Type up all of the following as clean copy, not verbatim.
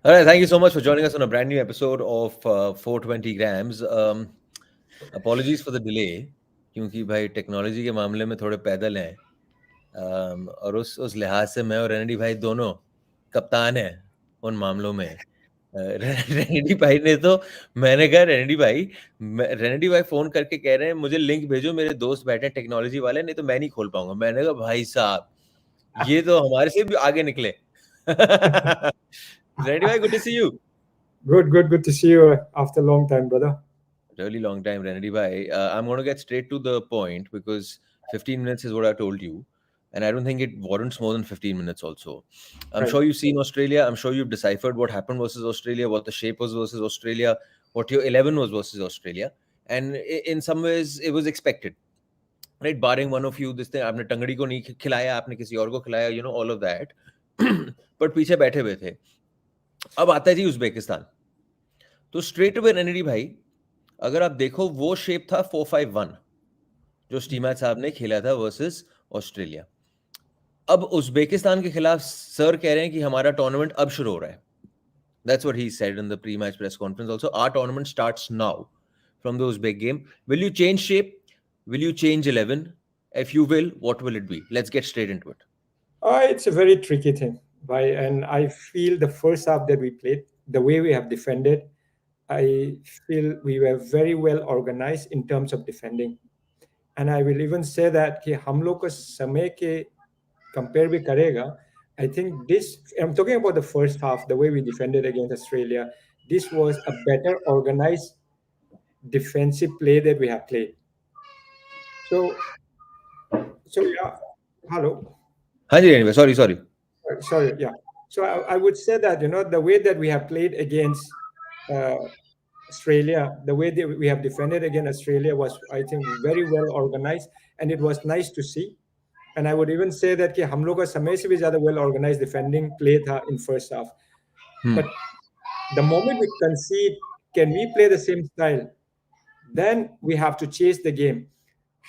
All right, thank you so much for joining us on a brand new episode of 420 grams. Apologies for the delay, क्योंकि भाई technology के मामले में थोड़े पैदल हैं, और उस लिहाज से मैं और रेनेडी भाई दोनों कप्तान हैं उन मामलों में। रेनेडी भाई ने तो मैंने कहा रेनेडी भाई फोन करके कह रहे हैं मुझे लिंक भेजो, मेरे दोस्त बैठे हैं टेक्नोलॉजी वाले, नहीं तो मैं नहीं खोल पाऊंगा। मैंने कहा भाई साहब ये तो हमारे से भी आगे निकले। रेनेडी भाई, good to see you. Good to see you after a long time, brother. Really long time, Renedy bhai. I'm going to get straight to the point because 15 minutes is what I told you. And I don't think it warrants more than 15 minutes also. I'm Right. sure you've seen Australia. I'm sure you've deciphered what happened versus Australia, what the shape was versus Australia, what your 11 was versus Australia. And in some ways, it was expected. Right? Barring one of you, this thing, आपने टंगड़ी को नहीं खिलाया, आपने किसी और को खिलाया, you know, all of that. But पीछे बैठे हुए थे. अब आता है जी उज्बेकिस्तान. तो स्ट्रेट अवे रेनेडी भाई, अगर आप देखो वो शेप था 4-5-1 जो स्टीमैच साहब ने खेला था वर्सेस ऑस्ट्रेलिया। अब उज्बेकिस्तान के खिलाफ सर कह रहे हैं कि हमारा टूर्नामेंट अब शुरू हो रहा है। That's what he said in the pre-match press conference also. Our tournament starts now from the Uzbek game. Will you change shape? Will you change 11? If you will, what will it be? Let's get straight into it. It's a very tricky thing, and I feel the first half that we played, the way we have defended, I feel we were very well organized in terms of defending. And I will even say that कि हम लोग को समय के compare भी करेगा, I think this, I'm talking about the first half, the way we defended against Australia, this was a better organized defensive play that we have played. So yeah, hello. हाँ जी, anyway, sorry. Sorry, yeah. So I would say that, the way that we have played against Australia, the way that we have defended against Australia was, I think, very well organized, and it was nice to see. And I would even say that कि हम लोग का समय से भी ज़्यादा well organized defending play था in first half. But the moment we concede, can we play the same style? Then we have to chase the game.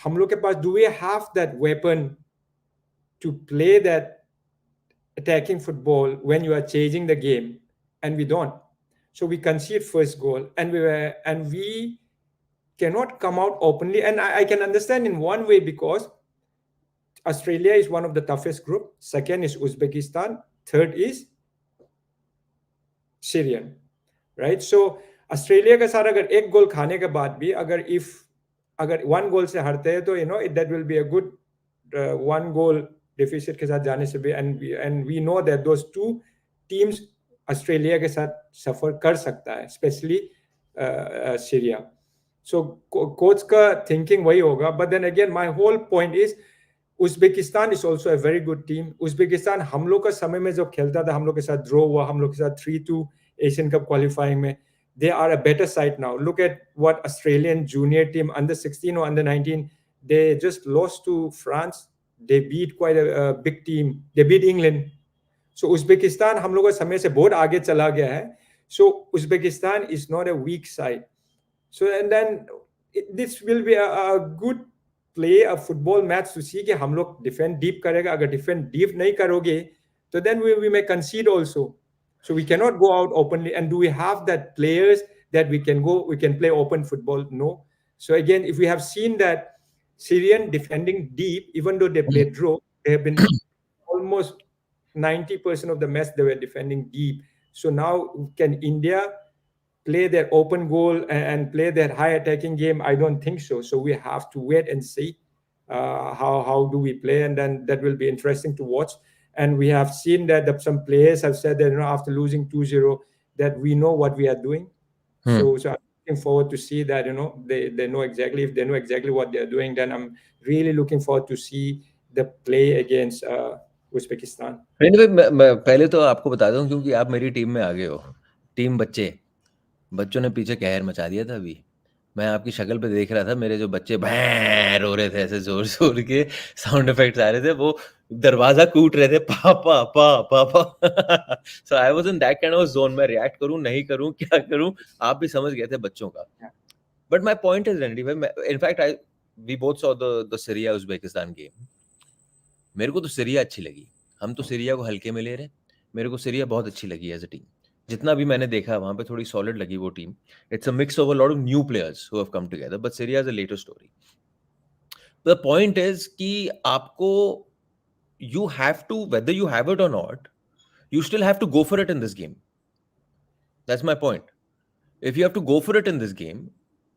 हम लोग के पास, do we have that weapon to play that attacking football when you are changing the game? And we don't. So we concede first goal, and we cannot come out openly. And I can understand in one way, because Australia is one of the toughest group. Second is Uzbekistan. Third is Syrian, right? So Australia का सारा अगर एक गोल खाने के बाद भी अगर one goal से हारते हैं तो that will be a good one goal deficit के साथ जाने से भी, and we know that those two teams Australia के साथ सफर कर सकता है, especially Syria. So coach का thinking वही होगा. But then again, my whole point is Uzbekistan is also a very good team. Uzbekistan हम लोग का समय में जो खेलता था, हम लोग के साथ draw हुआ, हम लोग के साथ 3-2 Asian Cup qualifying में, they are a better side now. Look at what Australian junior team, under 16 or under 19, they just lost to France. They beat quite a big team. They beat England. So Uzbekistan हम लोग का समय से बहुत आगे चला गया है. So Uzbekistan is not a weak side. So and then this will be a good play, a football match to see कि हम लोग defend deep करेगा. अगर defend deep नहीं करोगे तो then we may concede also. So we cannot go out openly. And do we have that players that we can play open football? No. So again, if we have seen that Syrian defending deep, even though they played draw, they have been almost 90% of the match they were defending deep. So now can India play their open goal and play their high attacking game? I don't think so. So we have to wait and see how do we play, and then that will be interesting to watch. And we have seen that some players have said that after losing 2-0 that we know what we are doing. So I'm looking forward to see that they know exactly. If they know exactly what they are doing, then I'm really looking forward to see the play against Uzbekistan. मैं पहले तो आपको बता दूं, क्योंकि आप मेरी team में आ गए हो, टीम बच्चों ने पीछे कहर मचा दिया था। अभी मैं आपकी शक्ल पे देख रहा था, मेरे जो बच्चे भैं रो रहे थे, ऐसे जोर जोर के साउंड इफेक्ट्स आ रहे थे, वो दरवाजा कूट रहे थे, पापा पापा। So I was in that kind of zone, मैं रिएक्ट करूं नहीं करूं क्या करूं, आप भी समझ गए थे बच्चों का। बट माय पॉइंट इज रेनेडी भाई, in fact we both saw the Syria Uzbekistan game. मेरे को तो सीरिया अच्छी लगी, हम तो सीरिया को हल्के में ले रहे, मेरे को सीरिया बहुत अच्छी लगी एज अ टीम। जितना भी मैंने देखा वहां पे थोड़ी सॉलिड लगी वो team. It's a mix of a lot of new players who have come together, but series is a later story. The point is कि आपको, you have to, whether you have it or not, you still have to go for it in this game. That's my point. If you have to go for it in this game,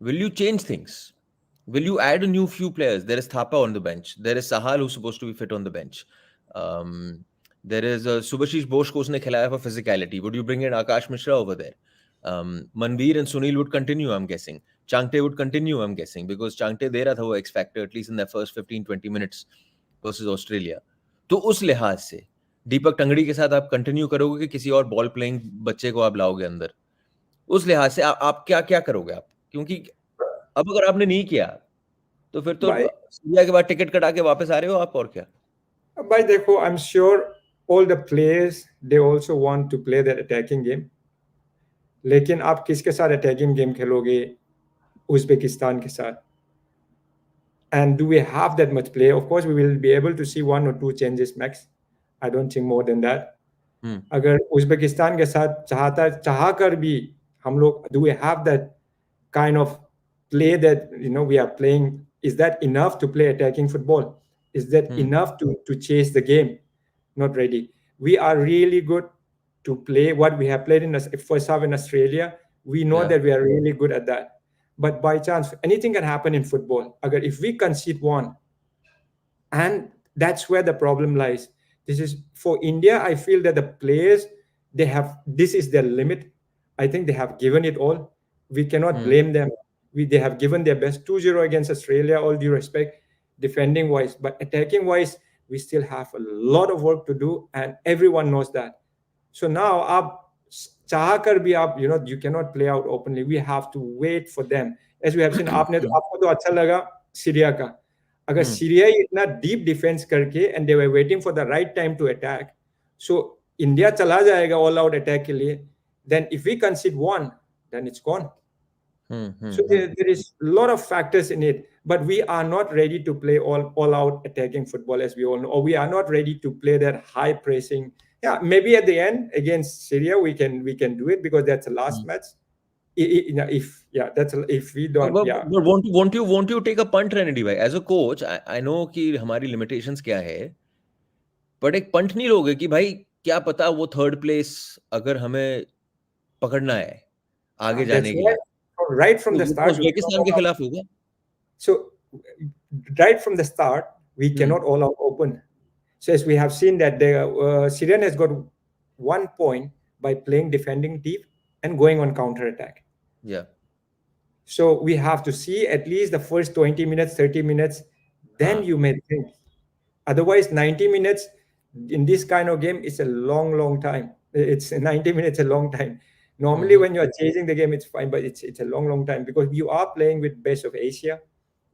will you change things? Will you add a new few players? There is Thapa on the bench. There is Sahal who's supposed to be fit on the bench. There is Subhashish Bose ko usne khilaya for physicality. Would you bring in Akash Mishra over there? Manveer and Sunil would continue, I'm guessing. Changte would continue, I'm guessing, because Changte de raha tha wo X factor at least in the first 15-20 minutes versus Australia. तो उस लिहाज से दीपक टंगड़ी के साथ आप continue करोगे कि किसी और बॉल प्लेइंग बच्चे को आप लाओगे अंदर? उस लिहाज से आप क्या क्या करोगे आप? क्योंकि अब अगर आपने नहीं किया तो फिर तो भाई सीरिया के बाद टिकट कटा के वापस आ रहे हो आप, और क्या? भाई देखो, I am sure all the players they also want to play that attacking game. लेकिन आप किसके साथ अटैकिंग गेम खेलोगे? उज्बेकिस्तान के साथ. And do we have that much play? Of course, we will be able to see 1 or 2 changes max. I don't think more than that. अगर Uzbekistan के साथ चाह कर भी हम लोग, do we have that kind of play that we are playing? Is that enough to play attacking football? Is that enough to chase the game? Not ready. We are really good to play what we have played in the first half in Australia. We know that we are really good at that. But by chance, anything can happen in football. Agar if we concede one, and that's where the problem lies. This is for India. I feel that the players, this is their limit. I think they have given it all. We cannot blame them. They have given their best. 2-0 against Australia, all due respect, defending wise. But attacking wise, we still have a lot of work to do, and everyone knows that. So now, चाह कर भी आप you cannot play out openly. We have to wait for them. As we have seen, आपको तो अच्छा लगा Syria का. अगर सीरिया इतना डीप डिफेंस करके and they were waiting for the right time to attack, so India चला जाएगा all out attack के लिए, then if we concede one, then it's gone. So there is a lot of factors in it, but we are not ready to play all out attacking football, as we all know, or we are not ready to play that high pressing. Yeah, maybe at the end against Syria we can do it because that's the last match. If we don't, but won't you take a punt, Renedy bhai? As a coach, I know कि हमारी limitations क्या है, but एक punt नहीं लोगे कि भाई क्या पता वो third place अगर हमें पकड़ना है आगे जाने के लिए? Right from the start, Uzbekistan के खिलाफ होगा. So right from the start, we cannot all out open. So as we have seen that the Syrian has got 1 point by playing defending deep and going on counter attack. Yeah. So we have to see at least the first 20 minutes, 30 minutes, then you may think. Otherwise, 90 minutes in this kind of game is a long time. It's 90 minutes, a long time. Normally, when you are chasing the game, it's fine, but it's a long time because you are playing with best of Asia.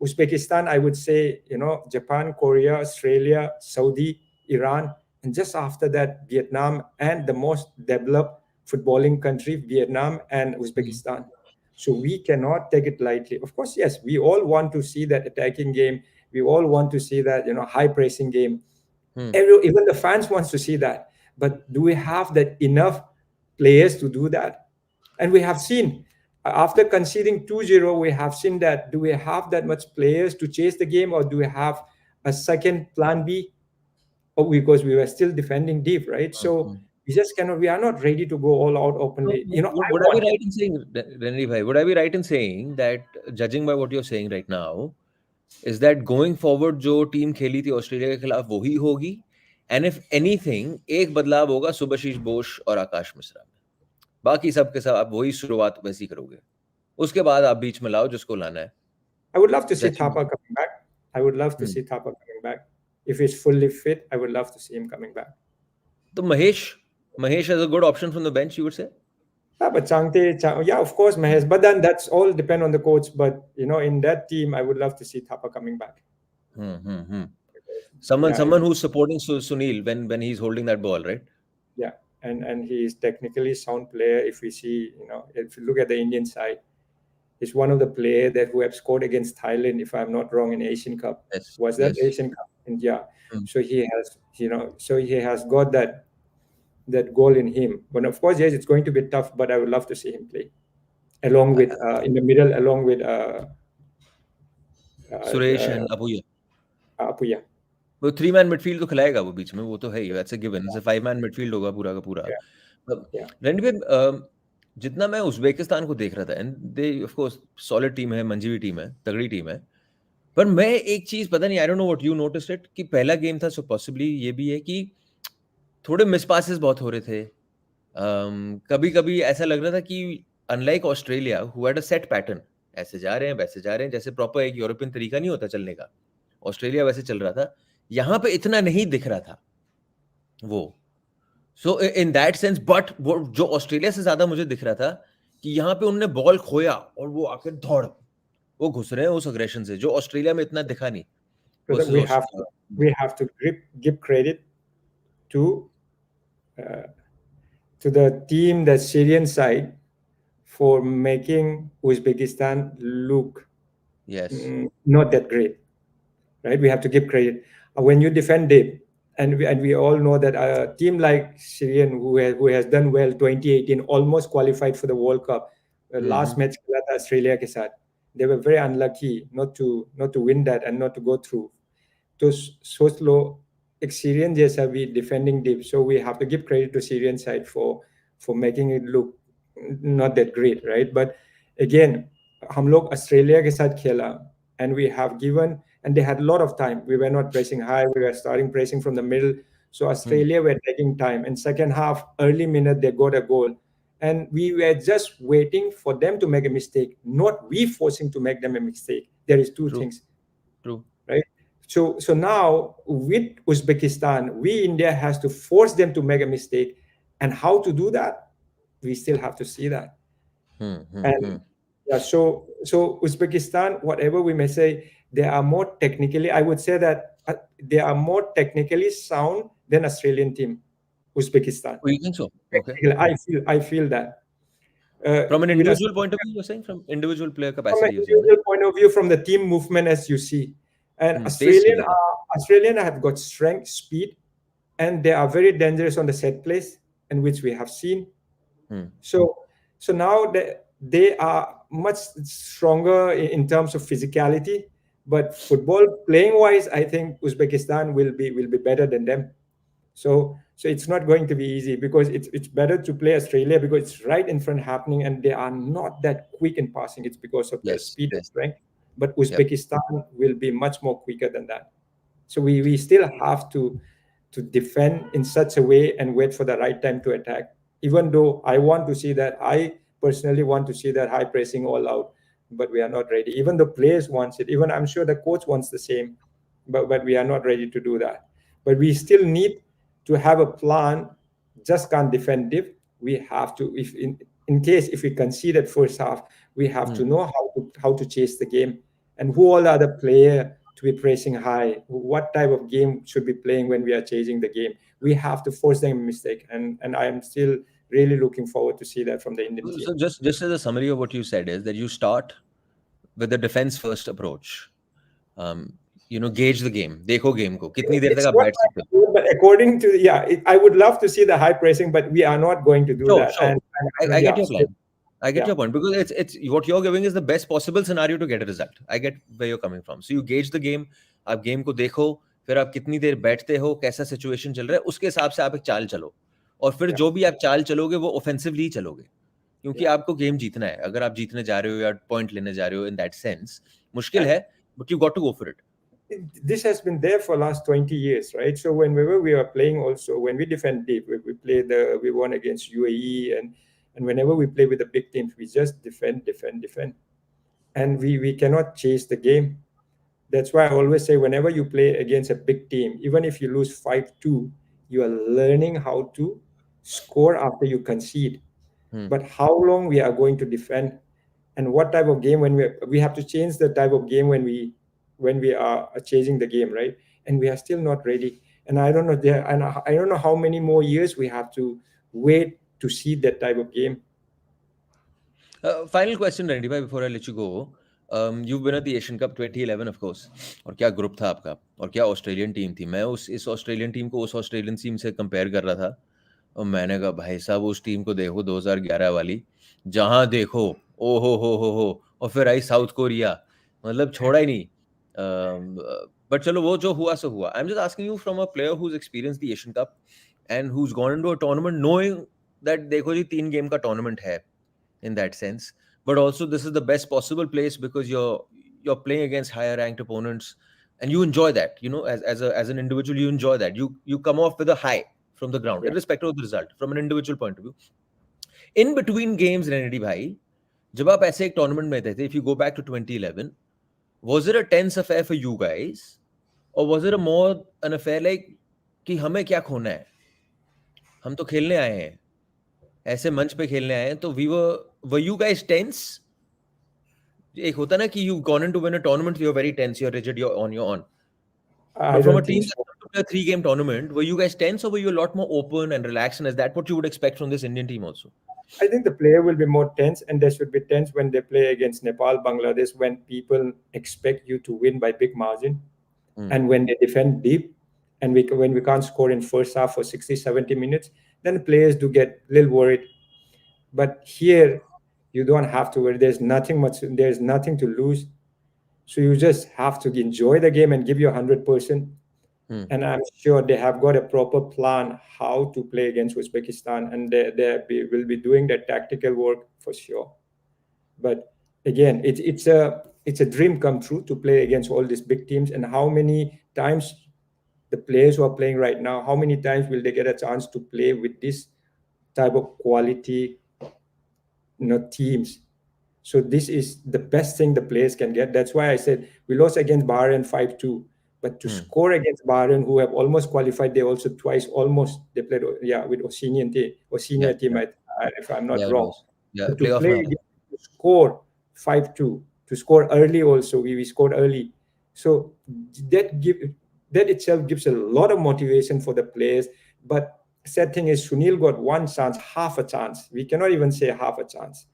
Uzbekistan, I would say, Japan, Korea, Australia, Saudi, Iran, and just after that, Vietnam, and the most developed footballing country, Vietnam and Uzbekistan. So we cannot take it lightly. Of course, yes, we all want to see that attacking game. We all want to see that, high pressing game. Even the fans wants to see that. But do we have that enough players to do that? And we have seen, after conceding 2-0, we have seen that, do we have that much players to chase the game, or do we have a second plan B? Or because we were still defending deep, right? So we are not ready to go all out openly. Would I be right in saying, Renedy bhai, would I be right in saying that, judging by what you're saying right now, is that going forward जो team खेली थी Australia के खिलाफ वही होगी, and if anything एक बदलाव होगा सुभाशीष बोस और आकाश मिश्रा में, बाकी सब के सब आप वही शुरुआत वैसी करोगे, उसके बाद आप बीच में लाओ जिसको लाना है. I would love to see Thapa coming back. I would love to see Thapa coming back. If he's fully fit, I would love to see him coming back. तो Mahesh is a good option from the bench, you would say? Yeah, but yeah, of course, Mahesh. But then that's all depend on the coach. But in that team, I would love to see Thapa coming back. Someone who's supporting Sunil when he's holding that ball, right? Yeah, and he is technically sound player. If we see, if you look at the Indian side, he's one of the players who have scored against Thailand, if I'm not wrong, in Asian Cup. Was that Asian Cup? And yeah, so he has, so he has got that that goal in him. But of course, yes, it's going to be tough. But I would love to see him play along with in the middle, along with Suresh and Apuia Apuya. वो 3 man midfield तो खिलाएगा वो बीच में, वो तो है ही, that's a given, it's a 5 man midfield होगा पूरा का पूरा। Yeah. रणबीर, जितना मैं उज़्बेकिस्तान को देख रहा था, and they of course solid team है, मंजी टीम है, तगड़ी टीम है, पर मैं एक चीज पता नहीं, I don't know what you noticed it, कि पहला गेम था, सो पॉसिबली ये भी है कि थोड़े मिस पासेस बहुत हो रहे थे। कभी कभी ऐसा लग रहा था कि unlike Australia who had a set pattern, ऐसे जा रहे हैं वैसे जा रहे हैं, जैसे प्रॉपर एक यूरोपियन तरीका नहीं होता चलने का, ऑस्ट्रेलिया वैसे चल रहा था, यहाँ पे इतना नहीं दिख रहा था वो। सो इन दैट सेंस, बट वो जो ऑस्ट्रेलिया से ज्यादा मुझे दिख रहा था कि यहाँ पे उन्होंने बॉल खोया और वो आकर दौड़, वो घुस रहे हैं उस अग्रेशन से, जो ऑस्ट्रेलिया में इतना दिखा नहीं। So that we have to give credit to the team, the Syrian side, for making Uzbekistan look not that great, right? We have to give credit. When you defend deep, and we all know that a team like Syrian who has done well, 2018 almost qualified for the World Cup. Last match खेला था Australia के साथ. They were very unlucky not to win that and not to go through. तो सोच लो एक Syrian जैसा भी defending deep, so we have to give credit to Syrian side for making it look not that great, right? But again, हम लोग Australia के साथ खेला, and we have given, and they had a lot of time. We were not pressing high. We were starting pressing from the middle. So Australia were taking time. In second half, early minute, they got a goal. And we were just waiting for them to make a mistake, not we forcing to make them a mistake. There is two things. True. Right? So now with Uzbekistan, we India has to force them to make a mistake. And how to do that? We still have to see that. Yeah, so Uzbekistan, whatever we may say, they are more technically, I would say that they are more technically sound than Australian team, Uzbekistan. Oh, you think so? Okay. I feel that. From an individual point of view, you're saying? From individual player capacity? From an individual point of view, from the team movement, as you see. And Australian have got strength, speed, and they are very dangerous on the set place, in which we have seen. So now they are much stronger in terms of physicality, but football playing wise, I think Uzbekistan will be better than them. So it's not going to be easy, because it's better to play Australia because it's right in front happening, and they are not that quick in passing. It's because of their speed and strength. But Uzbekistan will be much more quicker than that. So we still have to defend in such a way and wait for the right time to attack. Even though I want to see that, I personally want to see that high pressing all out, but we are not ready. Even the players wants it. Even I'm sure the coach wants the same, but we are not ready to do that. But we still need to have a plan. Just can't defend deep. We have to, if in case if we concede at first half, we have to know how to chase the game, and who all are the player to be pressing high. What type of game should be playing when we are chasing the game? We have to force them a mistake, and I am still really looking forward to see that from the Indian team. So just as a summary of what you said is that you start with the defense first approach. Gauge the game. देखो game को कितनी देर तक आप बैठ सकते हो. But according to I would love to see the high pressing, but we are not going to do that. Sure. I get your plan. I get Yeah. your point, because it's what you're giving is the best possible scenario to get a result. I get where you're coming from. So you gauge the game. आप game को देखो, फिर आप कितनी देर बैठते हो, कैसा situation चल रहा है, उसके हिसाब से आप एक चाल चलो, और फिर जो भी आप चाल चलोगे वो ऑफेंसिवली चलोगे, क्योंकि आपको गेम जीतना है. अगर आप जीतने जा रहे हो या पॉइंट लेने जा रहे हो, इन दैट सेंस मुश्किल है, but you got to go for it. This has been there for last 20 years, right? So whenever we are playing, also when we defend deep, we won against UAE, and whenever we play with the big teams, we just defend, and we cannot chase the game. That's why I always say, whenever you play against a big team, even if you lose 5-2, you are learning how to score after you concede. But how long we are going to defend, and what type of game, when we have to change the type of game when we are chasing the game, right? And we are still not ready. And I don't know how many more years we have to wait to see that type of game. Final question, Renedy bhai, before I let you go. You've been at the Asian Cup 2011, of course. और क्या group था आपका, और क्या Australian team थी. मैं इस Australian team को उस ऑस्ट्रेलियन टीम से कंपेयर कर रहा था. और मैंने कहा भाई साहब उस टीम को देखो 2011 वाली, जहां देखो ओ हो, और फिर आई साउथ कोरिया, मतलब छोड़ा ही नहीं। बट चलो वो जो हुआ सो हुआ। I am just asking you from a player who has experienced the Asian cup and who has gone into a tournament knowing that देखो जी 3 गेम का टूर्नामेंट है in that sense, but also this is the best possible place because you're playing against higher ranked opponents and you enjoy that, you know, as an individual you enjoy that, you come off with a high from the ground Yeah. irrespective of the result from an individual point of view in between games। Renedy bhai, जब आप ऐसे एक tournament में थे, if you go back to 2011, was it a tense affair for you guys or was it a more an affair like कि हमें क्या खोना है, हम तो खेलने आए हैं, ऐसे मंच पे खेलने आए हैं, तो वर यू गाइस टेंस? एक होता ना कि you've gone in to win a tournament, you're very tense, you're rigid, you're on your own. I But from a don't team think that's so. come to play a 3 game tournament, were you guys tense or were you a lot more open and relaxed? And is that what you would expect from this Indian team also? I think the player will be more tense, and they should be tense when they play against Nepal, Bangladesh, when people expect you to win by big margin, and when they defend deep, and when we can't score in first half for 60, 70 minutes, then the players do get a little worried. But here, you don't have to worry. There's nothing to lose. So you just have to enjoy the game and give your 100%. And I'm sure they have got a proper plan how to play against Uzbekistan, and will be doing the tactical work for sure. But again, it's a dream come true to play against all these big teams. And how many times the players who are playing right now, how many times will they get a chance to play with this type of quality, teams? So this is the best thing the players can get. That's why I said we lost against Bahrain 5-2. But to score against Bahrain, who have almost qualified, they also twice almost they played, with Yeah, senior team, yeah, if I'm not yeah, it wrong. was. Yeah, So to playoff play mein. against, to score 5-2, to score early also, we scored early. So that give that itself gives a lot of motivation for the players. But sad thing is Sunil got one chance, half a chance. We cannot even say half a chance.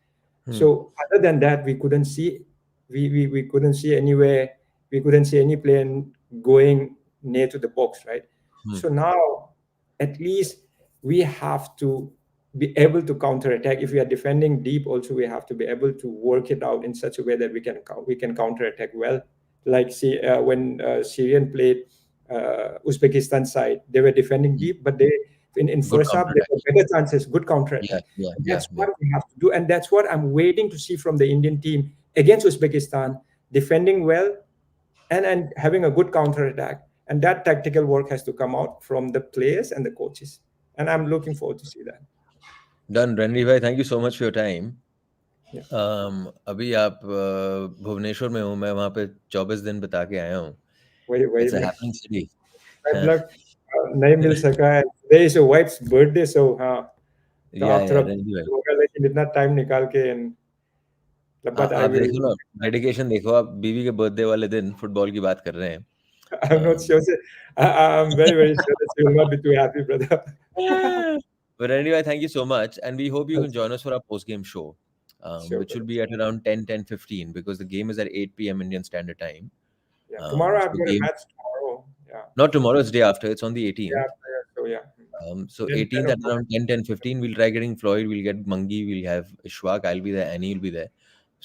So other than that, we couldn't see, we couldn't see anywhere, we couldn't see any player going near to the box, right? So now, at least we have to be able to counter attack. If we are defending deep, also we have to be able to work it out in such a way that we can counter attack well. Like see when Syrian played Uzbekistan side, they were defending deep, but they in Good first half counter they attack. had better chances, good counter Yeah, attack. yeah, And yeah, that's yeah. what we have to do, and that's what I'm waiting to see from the Indian team against Uzbekistan, defending well and having a good counter attack. And that tactical work has to come out from the players and the coaches. And I'm looking forward to see that. Done, Renedy bhai, thank you so much for your time. Yeah. अभी आप भुवनेश्वर में हूँ, मैं वहाँ पे 24 दिन बिता के आया हूँ। वही It's a में happening city. bad luck, नहीं मिल सका है. Today is your wife's birthday, so हाँ, तो Yeah, आप yeah, थोड़ा Renedy bhai. होगा, लेकिन इतना टाइम निकाल के but I आप will. देखो ना, डेडिकेशन देखो, आप बीवी के बर्थडे वाले दिन फुटबॉल की बात कर रहे हैं। I'm not sure. I'm very, very sure that you will not be too happy, brother. But anyway, thank you so much. And we hope you can join us for our post-game show, Sure, which will brother. be at around 10:15 because the game is at 8 p.m. Indian Standard Time. Yeah. Tomorrow I've So got a game, match tomorrow. Yeah. not tomorrow, it's day after. It's on the Yeah. 18th. So yeah. So Then 10 18th at o'clock. around 10:15, we'll try getting Floyd, we'll get Mangi, we'll have Ishwak, I'll be there, Annie will be there.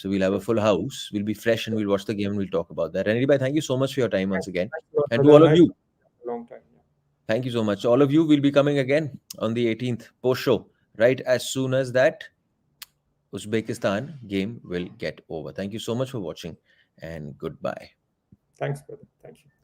So we'll have a Sure. full house. We'll be fresh and we'll watch the game and we'll talk about that. Renedy, thank you so much for your time once again. Thanks a lot, And to brother. all of Nice you, a long time. Yeah. thank you so much. All of you will be coming again on the 18th post show, right as soon as that Uzbekistan game will get over. Thank you so much for watching and goodbye. Thanks, brother. Thank you.